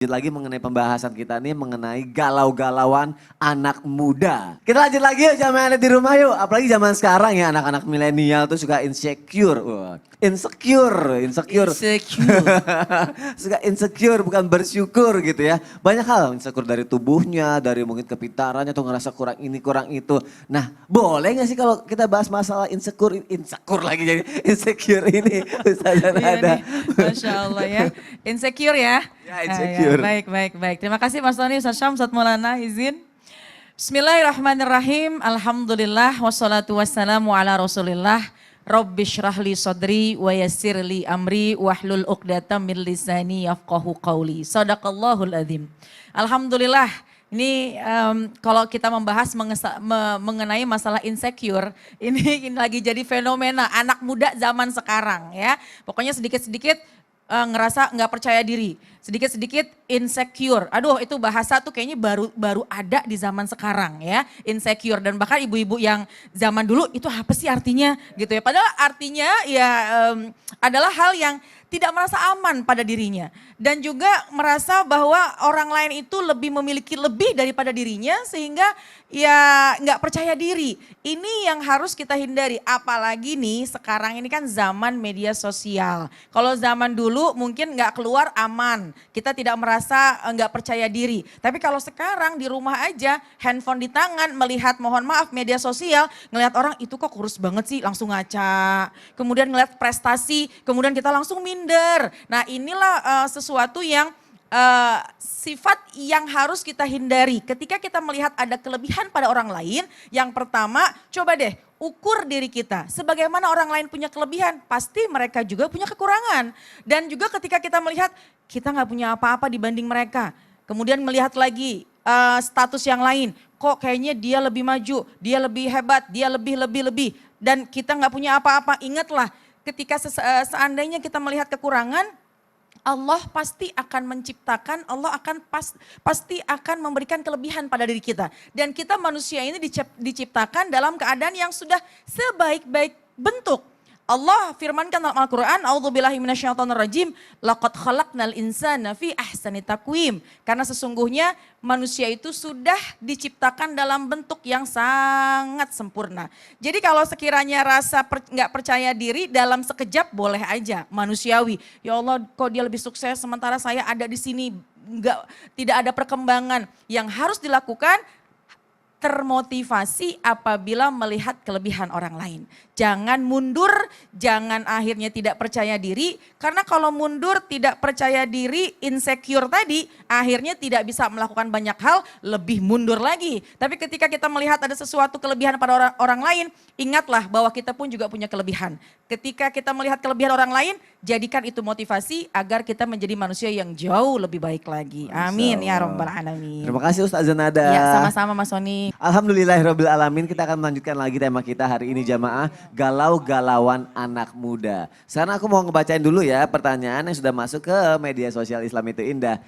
Lanjut lagi mengenai pembahasan kita nih mengenai galau-galauan anak muda. Kita lanjut lagi yuk sama yang ada di rumah yuk. Apalagi zaman sekarang ya anak-anak milenial tuh suka insecure. Wah, insecure. Insecure. Suka insecure bukan bersyukur gitu ya. Banyak hal insecure dari tubuhnya, dari mungkin kepintarannya tuh ngerasa kurang ini kurang itu. Nah boleh gak sih kalau kita bahas masalah insecure, insecure lagi jadi insecure ini Ustazah Iya Nada. nih, Masya Allah ya. Insecure ya. Ya, insecure. Baik. Terima kasih Mas Tony, Ustaz Syam, Ustaz Maulana, izin. Bismillahirrahmanirrahim. Alhamdulillah, wassalatu wassalamu ala rasulillah. Rabbi syrahli sodri wa yassirli amri wahlul uqdatam min lisani yafqahu qawli. Sadaqallahul adzim. Alhamdulillah. Ini kalau kita membahas mengenai masalah insecure, ini lagi jadi fenomena anak muda zaman sekarang ya. Pokoknya sedikit-sedikit ngerasa nggak percaya diri, sedikit-sedikit insecure. Aduh itu bahasa tuh kayaknya baru ada di zaman sekarang ya, insecure. Dan bahkan ibu-ibu yang zaman dulu itu apa sih artinya gitu ya. Padahal artinya ya adalah hal yang tidak merasa aman pada dirinya. Dan juga merasa bahwa orang lain itu lebih memiliki lebih daripada dirinya sehingga ya nggak percaya diri. Ini yang harus kita hindari. Apalagi nih sekarang ini kan zaman media sosial. Kalau zaman dulu mungkin nggak keluar aman. Kita tidak merasa nggak percaya diri. Tapi kalau sekarang di rumah aja handphone di tangan melihat mohon maaf media sosial. Ngelihat orang itu kok kurus banget sih langsung ngaca. Kemudian ngelihat prestasi kemudian kita langsung minder. Nah inilah sesuatu yang sifat yang harus kita hindari. Ketika kita melihat ada kelebihan pada orang lain, yang pertama coba deh ukur diri kita. Sebagaimana orang lain punya kelebihan, pasti mereka juga punya kekurangan. Dan juga ketika kita melihat kita nggak punya apa-apa dibanding mereka. Kemudian melihat lagi status yang lain, kok kayaknya dia lebih maju, dia lebih hebat, dia lebih. Dan kita nggak punya apa-apa, ingatlah ketika seandainya kita melihat kekurangan, Allah pasti akan menciptakan, Allah akan pasti akan memberikan kelebihan pada diri kita. Dan kita manusia ini diciptakan dalam keadaan yang sudah sebaik-baik bentuk. Allah firmankan dalam Al-Quran, A'udzubillahi minasyaitonirrajim, laqad khalaqnal insana fi ahsani taqwim. Karena sesungguhnya manusia itu sudah diciptakan dalam bentuk yang sangat sempurna. Jadi kalau sekiranya rasa nggak percaya diri dalam sekejap boleh aja, manusiawi. Ya Allah kok dia lebih sukses sementara saya ada di sini, tidak ada perkembangan. Yang harus dilakukan termotivasi apabila melihat kelebihan orang lain. Jangan mundur, jangan akhirnya tidak percaya diri. Karena kalau mundur, tidak percaya diri, insecure tadi, akhirnya tidak bisa melakukan banyak hal, lebih mundur lagi. Tapi ketika kita melihat ada sesuatu kelebihan pada orang lain, ingatlah bahwa kita pun juga punya kelebihan. Ketika kita melihat kelebihan orang lain, jadikan itu motivasi agar kita menjadi manusia yang jauh lebih baik lagi. Amin ya Rabbal Alamin. Terima kasih Ustazah Nada. Ya sama-sama Mas Soni. Alhamdulillahirrabbilalamin, kita akan melanjutkan lagi tema kita hari ini jamaah, galau-galauan anak muda. Sekarang aku mau ngebacain dulu ya pertanyaan yang sudah masuk ke media sosial Islam itu Indah.